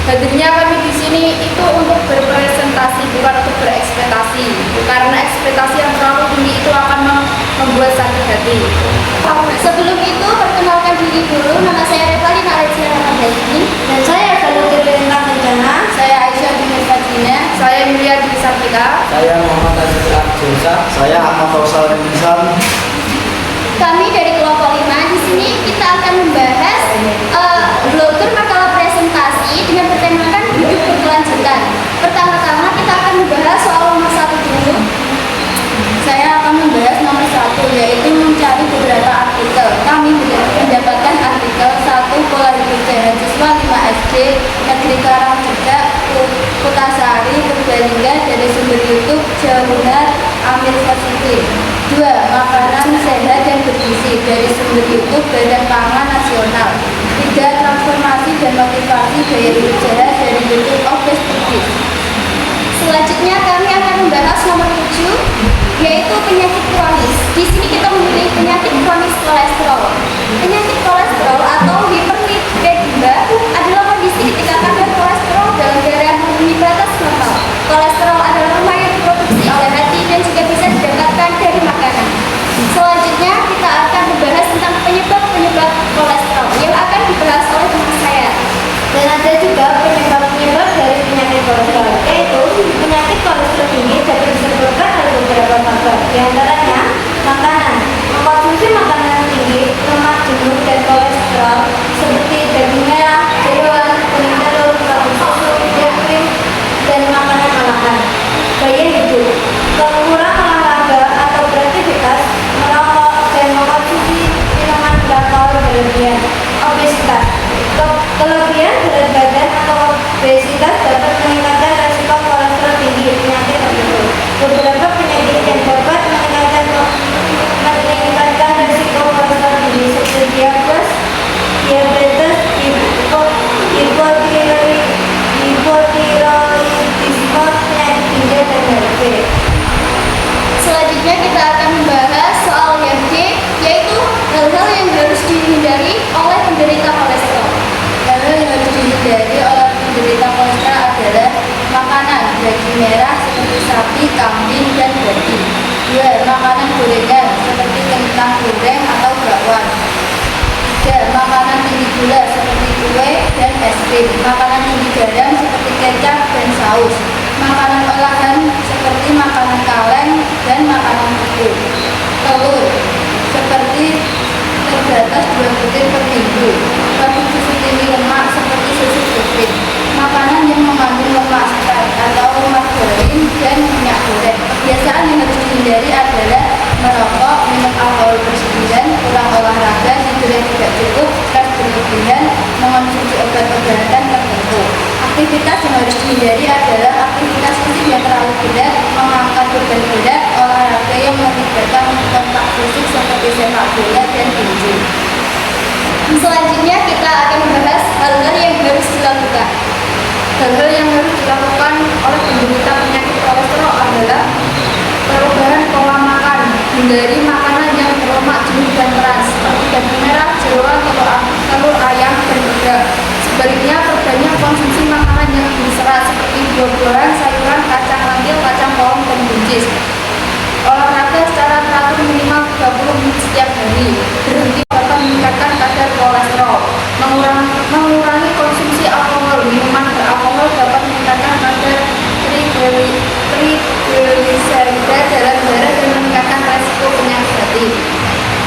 Hadirnya kami di sini itu untuk berpresentasi, bukan untuk berekspektasi. Karena ekspektasi yang terlalu tinggi itu akan membuat sakit hati. Sebelum itu, perkenalkan diri dulu. Nama saya Revalina Alexia Ramadhani. Dan saya Galuh Bintang Rencana. Saya Aisyah bin Fadina. Saya Yulia Dwi Sartika. Saya Muhammad Azizul Abdulsa. Saya Ahmad Faisal Rizal. Kami dari kelompok 5. Di sini kita akan membahas blogger makalah presentasi dengan bertemakan hidup berkelanjutan. Pertama-tama kita akan membahas soal nomor 1 dulu. Saya akan membahas nomor 1, yaitu mencari beberapa artikel. Kami mendapatkan artikel 1 pola hidup sehat siswa 5 SD Negeri Karangjedek Kutasari Purbalingga dari sumber YouTube Jalunar Amir Positif. 2. Makanan sehat dan bergizi dari sumber YouTube Badan Pangan Nasional. 3. Transformasi dan motivasi gaya hidup sehat dari YouTube Office Foodies. Selanjutnya kami akan membahas nomor 7, yaitu penyakit kronis. Di sini kita memilih penyakit kronis kolesterol. Penyakit kolesterol atau hiperlipidemia adalah kondisi ketika kadar kolesterol dalam darah memenuhi batas normal. Kolesterol adalah lemak yang diproduksi oleh hati dan juga bisa didapatkan dari makanan. Selanjutnya kita akan membahas tentang penyebab-penyebab kolesterol yang akan dibahas oleh teman saya. Dan ada juga penyebab-penyebab dari penyakit kolesterol, yaitu penyakit kolesterol tinggi dapat disebabkan oleh beberapa faktor, di antaranya makanan. Mengkonsumsi makanan yang tinggi, lemak jenuh dan kolesterol seperti daging merah, jeroan, kuning telur, produk susu, krim, dan makanan olahan. Gaya hidup, kekurangan olahraga atau beraktivitas, merokok dan mengkonsumsi minuman beralkohol berlebihan. Obesitas, kelebihan berat badan atau obesitas dapat meningkatkan resiko kolesterol tinggi penyakit tertentu. Beberapa penyakit yang dapat meningkatkan resiko kolesterol tinggi seperti diabetes, hipotiroidisme, penyakit ginjal dan HIV. Selanjutnya kita akan membahas soal YFD, yaitu hal-hal yang harus dihindari oleh penderita kolesterol. Hal-hal yang harus dihindari oleh penderita kolesterol adalah makanan daging merah seperti sapi, kambing, dan babi. 2. Makanan gorengan seperti kentang goreng atau bakwan. 3. Makanan tinggi gula seperti kue dan es krim. Makanan tinggi garam seperti kecap dan saus. Makanan olahan seperti makanan kaleng dan makanan beku. Telur seperti terbatas 2 butir per minggu. Produk susu tinggi lemak seperti susu putih. Makanan yang mengandung lemak serat atau margarin dan minyak goreng. Kebiasaan yang harus dihindari adalah merokok, minum alkohol berlebihan, kurang olahraga, tidur yang tidak cukup, stres berlebihan, mengonsumsi obat-obatan tertentu. Aktivitas yang harus dihindari adalah aktivitas fisik yang terlalu berat, mengangkat beban berat, olahraga yang melibatkan kontak fisik seperti sepak bola dan tinju. Selanjutnya kita akan membahas hal-hal yang harus dilakukan. Hal-hal yang harus dilakukan oleh penderita penyakit kolesterol adalah perubahan pola makan, hindari makanan yang berlemak jenuh dan keras seperti daging merah, jeroan, telur ayam, dan udang. Sebaliknya, perbanyak konsumsi makanan yang berserat seperti buah-buahan, sayuran, kacang rantil, kacang polong, dan buncis. Olahraga secara teratur minimal 30 menit setiap hari. Berhenti dapat meningkatkan kadar kolesterol. Mengurangi konsumsi alkohol. Minuman beralkohol dapat meningkatkan kadar trigliserida dalam darah dan meningkatkan resiko penyakit hati.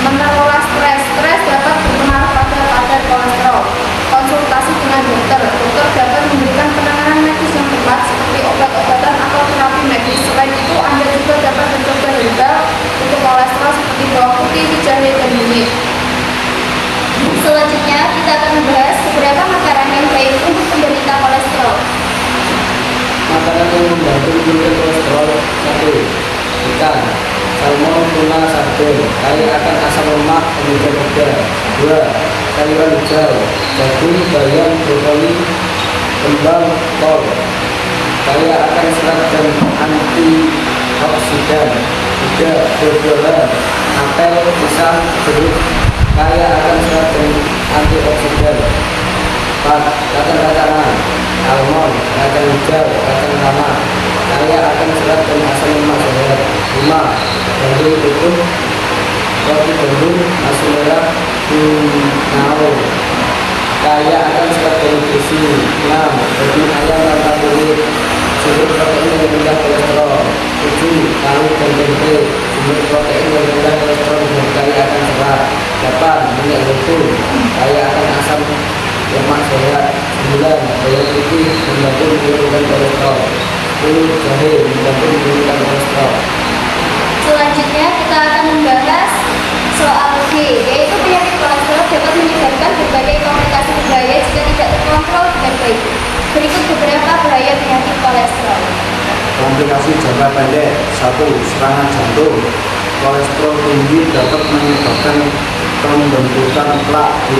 Mengelola stres. Stres dapat berpengaruh pada kadar kolesterol. Konsultasi dengan dokter. Dokter dapat memberikan penanganan medis yang tepat seperti obat-obatan atau terapi medis. Selain itu, Anda juga dapat mencoba herbal untuk kolesterol seperti bawang putih, jahe, dan kunyit. Selanjutnya kita akan membahas beberapa makanan yang baik untuk penderita kolesterol. Makanan yang membantu menurunkan kolesterol: 1. Ikan, salmon, tuna, sardin, kaya akan asam lemak, omega 3. 2. Sayuran hijau, jagung, bayam, brokoli, kembang, kol, kaya akan serat dan antioksidan. 3. Buah-buahan, apel, pisang, jeruk, kaya akan serat dan antioksidan. 4. Kacang-kacangan, kacang hijau, kacang tanah, kaya akan serat dan asam lemak sehat. 5. Gandum utuh, roti gandum, nasi merah, bunao, kaya akan serat dan nutrisi. 6. Daging ayam tanpa kulit, sumber protein yang rendah kolesterol. 7. Tahu dan tempe, sumber protein yang rendah kolesterol dan kaya akan serat. 8. Minyak zaitun, kaya akan asam lemak sehat. 9. Bawang putih, membantu menurunkan kolesterol. 10. Jahe, membantu menurunkan kolesterol. Selanjutnya kita akan membahas soal G, yaitu penyakit kolesterol dapat menyebabkan berbagai komplikasi berbahaya jika tidak terkontrol dengan baik. Berikut beberapa bahaya penyakit kolesterol. Komplikasi jangka pendek. 1. Serangan jantung. Kolesterol tinggi dapat menyebabkan pembentukan plak di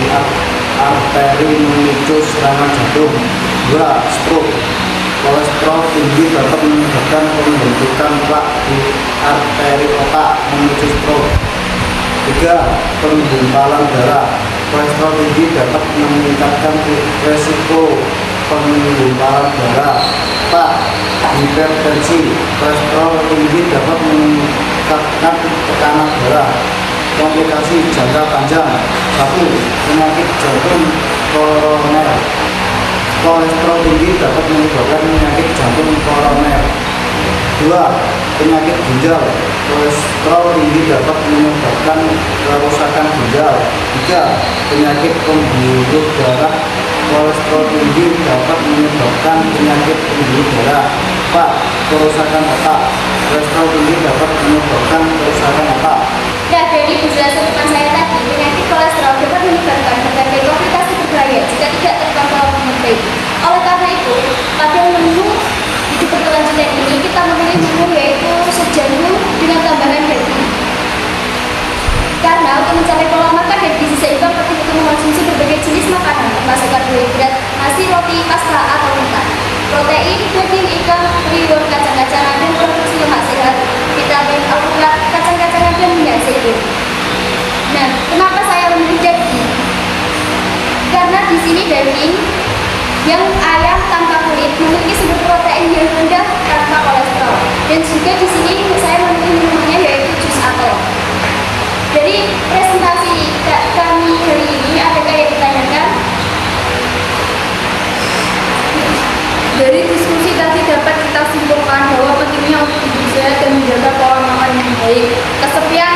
arteri memicu serangan jantung. 2. Stroke. Kolesterol tinggi dapat menyebabkan pembentukan plak di arteri otak memicu stroke. 3. Penggumpalan darah. Kolesterol tinggi dapat meningkatkan resiko penggumpalan darah. 4. Hipertensi. Kolesterol tinggi dapat meningkatkan tekanan darah. Komplikasi jangka panjang. 1. Penyakit jantung koroner. Kolesterol tinggi dapat menyebabkan penyakit jantung koroner. 2. Penyakit ginjal. Kolesterol tinggi dapat menyebabkan kerusakan ginjal. 3. Penyakit pembuluh darah. Kolesterol tinggi dapat menyebabkan penyakit pembuluh darah. 4. Kerusakan otak. Kolesterol tinggi dapat menyebabkan kerusakan otak. Nah, dari penjelasan teman saya tadi, penyakit kolesterol dapat menyebabkan berbagai komplikasi berbahaya jika tidak terkontrol dengan baik. Oleh karena itu, pada menu hidup berkelanjutan ini kita memilih menu yaitu sup jagung dengan tambahan daging. Karena untuk mencapai pola makan dan gizi seimbang penting untuk mengonsumsi berbagai jenis makanan termasuk karbohidrat, nasi, roti, pasta atau mentah, protein, daging, ikan, telur, kacang-kacangan dan produksi lemak sehat, vitamin, alpukat, kacang-kacangan dan minyak zaitun. Nah, kenapa saya memilih daging? Karena di sini daging yang ayam tanpa kulit memiliki sumber protein yang rendah tanpa kolesterol. Dan juga di sini saya memilih minumannya yaitu jus apel. Dari presentasi kami hari ini, adakah yang ditanyakan? Dari diskusi tadi dapat kita simpulkan bahwa pentingnya untuk hidup sehat dan menjaga pola makan yang baik. Kesepian